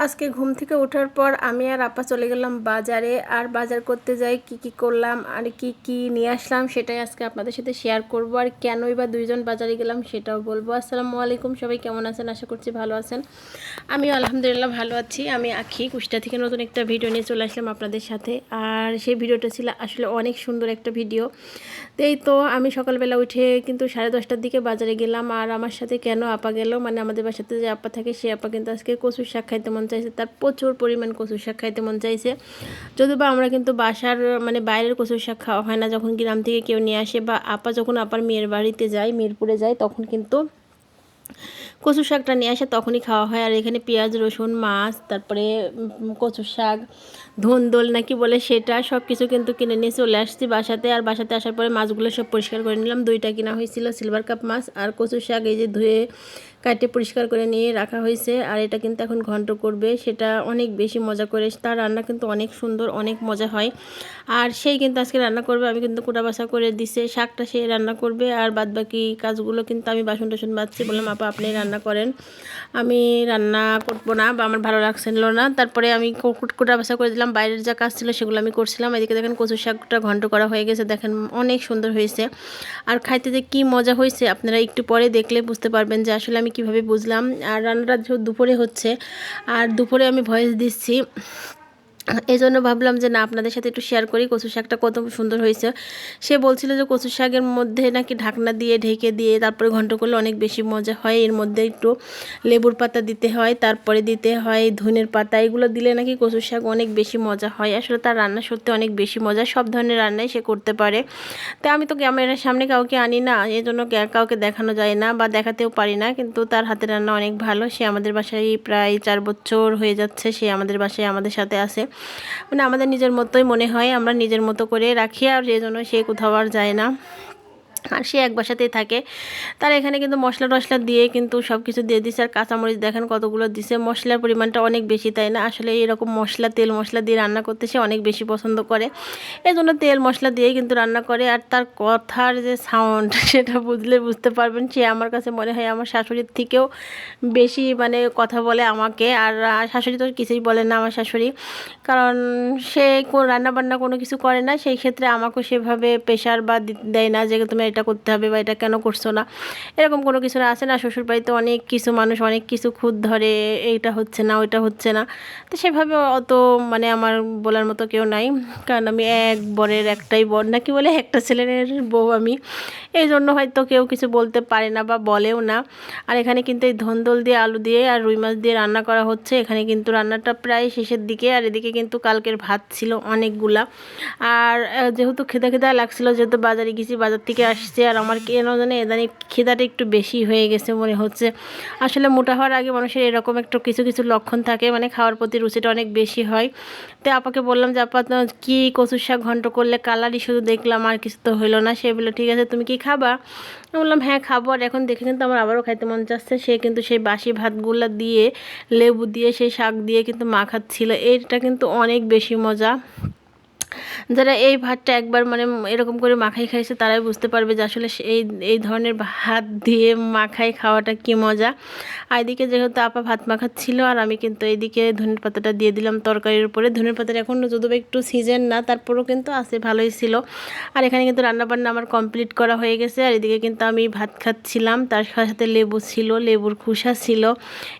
আজকে ঘুম থেকে ওঠার পর আমি আর আপা চলে গেলাম বাজারে। আর বাজার করতে যাই কি কি করলাম আর কি কি নিয়ে আসলাম সেটাই আজকে আপনাদের সাথে শেয়ার করব। আর কেনই বা দুইজন বাজারে গেলাম সেটাও বলবো। আসসালামু আলাইকুম, সবাই কেমন আছেন? আশা করছি ভালো আছেন। আমি আলহামদুলিল্লাহ ভালো আছি। আমি আখি কুষ্টা থেকে নতুন একটা ভিডিও নিয়ে চলে আসলাম আপনাদের সাথে। আর সেই ভিডিওটা ছিল আসলে অনেক সুন্দর একটা ভিডিও। তো আমি সকালবেলা উঠে কিন্তু 10:30টার দিকে বাজারে গেলাম। আর আমার সাথে কেন আপা গেল, মানে আমাদের বাসাতে যে আপা থাকে সে আপা কিন্তু আজকে কচুর শাক খাইতে মন চাইছে, তার প্রচুর পরিমাণ কচুর শাক খাইতে মন চাইছে। যদিও বা আমরা কিন্তু বাসার মানে বাইরের কচুর শাক খাওয়া হয় না, যখন গ্রাম থেকে কেউ নিয়ে আসে বা আপা যখন আপার মেয়ের বাড়িতে যায়, মিরপুরে যায়, তখন কিন্তু কচু শাকটা নিয়ে আসে, তখনই খাওয়া হয়। আর এখানে পেঁয়াজ রসুন মাছ, তারপরে কচু শাক, ধুন্দল নাকি বলে সেটা, সব কিছু কিন্তু কিনে নিয়ে চলে আসছি বাসাতে। আর বাসাতে আসার পরে মাছগুলো সব পরিষ্কার করে নিলাম। 2টা কিনা হয়েছিল সিলভার কাপ মাছ। আর কচু শাক এই যে ধুয়ে কাটে পরিষ্কার করে নিয়ে রাখা হয়েছে। আর এটা কিন্তু এখন ঘন্ট করবে, সেটা অনেক বেশি মজা করে। তার রান্না কিন্তু অনেক সুন্দর, অনেক মজা হয়। আর সেই কিন্তু আজকে রান্না করবে, আমি কিন্তু কোটা বাছা করে দিছে, শাকটা সে রান্না করবে। আর বাদবাকি কাজগুলো কিন্তু আমি বাসন টাসন বাজছি, বললাম আপা আপনি রান্না করেন, আমি রান্না করবো না বা আমার ভালো লাগছিল না। তারপরে আমি কোটা বাছা করে দিলাম, বাইরের যা কাজ ছিল সেগুলো আমি করছিলাম। এদিকে দেখেন কচু শাকটা ঘন্ট করা হয়ে গেছে, দেখেন অনেক সুন্দর হয়েছে। আর খাইতে যে কী মজা হয়েছে আপনারা একটু পরে দেখলে বুঝতে পারবেন যে আসলে আমি কিভাবে বুঝলাম। আর রান্নাটা দুপুরে হচ্ছে, আর দুপুরে আমি ভয়েস দিচ্ছি, এই জন্য ভাবলাম যে না আপনাদের সাথে একটু শেয়ার করি কচু শাকটা কত সুন্দর হয়েছে। সে বলছিল যে কচু শাকের মধ্যে নাকি ঢাকনা দিয়ে ঢেকে দিয়ে তারপরে ঘন্ট করলে অনেক বেশি মজা হয়। এর মধ্যে একটু লেবুর পাতা দিতে হয়, তারপরে দিতে হয় ধনের পাতা, এগুলো দিলে নাকি কচু শাক অনেক বেশি মজা হয়। আসলে তার রান্না সত্যি অনেক বেশি মজা, সব ধরনের রান্নাই সে করতে পারে। তো আমি তো ক্যামেরার সামনে কাউকে আনি না, এই জন্য কাউকে দেখানো যায় না বা দেখাতেও পারি না, কিন্তু তার হাতের রান্না অনেক ভালো। সে আমাদের বাসায় প্রায় 4 বছর হয়ে যাচ্ছে, সে আমাদের বাসায় আমাদের সাথে আছে। মানে আমাদের নিজের মতোই মনে হয়, আমরা নিজের মতো করে রাখি, আর এই জন্য সে কোথাও আর যায় না, আর সে এক বাসাতেই থাকে। তার এখানে কিন্তু মশলা টশলা দিয়ে কিন্তু সব কিছু দিয়ে দিছে। আর কাঁচামরিচ দেখেন কতগুলো দিছে, মশলার পরিমাণটা অনেক বেশি, তাই না? আসলে এরকম মশলা তেল মশলা দিয়ে রান্না করতে সে অনেক বেশি পছন্দ করে, এই জন্য তেল মশলা দিয়েই কিন্তু রান্না করে। আর তার কথার যে সাউন্ড সেটা বুঝলে বুঝতে পারবেন, সে আমার কাছে মনে হয় আমার শাশুড়ির থেকেও বেশি মানে কথা বলে আমাকে। আর শাশুড়ি তো কিছুই বলে না আমার শাশুড়ি, কারণ সে রান্নাবান্না কোনো কিছু করে না, সেই ক্ষেত্রে আমাকেও সেভাবে প্রেশার বা দেয় না যে তুমি এটা করতে হবে বা এটা কেন করছো না, এরকম কোনো কিছু না। আসে না শ্বশুরবাড়িতে অনেক কিছু মানুষ অনেক কিছু খুঁত ধরে, এইটা হচ্ছে না ওইটা হচ্ছে না, তো সেভাবে অত মানে আমার বলার মতো কেউ নাই, কারণ আমি এক বরের একটাই বর নাকি বলে একটা ছেলের বউ আমি, এই জন্য হয়তো কেউ কিছু বলতে পারে না বা বলেও না। আর এখানে কিন্তু এই ধন্দল দিয়ে আলু দিয়ে আর রুই মাছ দিয়ে রান্না করা হচ্ছে। এখানে কিন্তু রান্নাটা প্রায় শেষের দিকে। আর এদিকে কিন্তু কালকের ভাত ছিল অনেকগুলা। আর যেহেতু খিদা লাগছিল, যেহেতু বাজারে গেছি, বাজার থেকে আসছে, আর আমার কেন জানে এদানি খিদাটা একটু বেশি হয়ে গেছে মনে হচ্ছে। আসলে মোটা হওয়ার আগে মানুষের এরকম একটু কিছু কিছু লক্ষণ থাকে, মানে খাওয়ার প্রতি রুচিটা অনেক বেশি হয়। তো আপাকে বললাম যে আপা কি কচুর শাক ঘন্ট করলে, কালারই শুধু দেখলাম আর কিছু তো হইলো না। সে বললো ঠিক আছে তুমি কি খাবা? আমি বললাম হ্যাঁ খাবো। আর এখন দেখে কিন্তু আমার আবারও খাইতে মন চাচ্ছে। সে কিন্তু সেই বাসি ভাতগুলো দিয়ে লেবু দিয়ে সেই শাক দিয়ে কিন্তু মাখাচ্ছিল, এইটা কিন্তু অনেক বেশি মজা। যারা এই ভাতটা একবার মানে এরকম করে মাখাই খাইছে তারাই বুঝতে পারবে যে আসলে এই এই ধরনের ভাত দিয়ে মাখাই খাওয়াটা কি মজা। আর এদিকে যেহেতু আপা ভাত মাখাচ্ছিল, আর আমি কিন্তু এইদিকে ধনের পাতাটা দিয়ে দিলাম তরকারির উপরে। ধনের পাতাটা এখন যদিও একটু সিজন না, তারপরেও কিন্তু আছে, ভালোই ছিল। আর এখানে কিন্তু রান্নাবান্না আমার কমপ্লিট করা হয়ে গেছে। আর এদিকে কিন্তু আমি ভাত খাচ্ছিলাম, তার সাথে লেবু ছিল, লেবুর খোসা ছিল।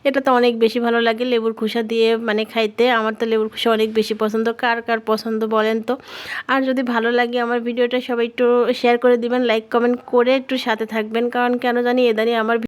এটা তো অনেক বেশি ভালো লাগে লেবুর খোসা দিয়ে মানে খাইতে। আমার তো লেবুর খোসা অনেক বেশি পছন্দ, কার কার পছন্দ বলেন তো। আর যদি ভালো লাগে আমার ভিডিওটা সবাই একটু শেয়ার করে দিবেন, লাইক কমেন্ট করে একটু সাথে থাকবেন, কারণ কেন জানি এদানি আমার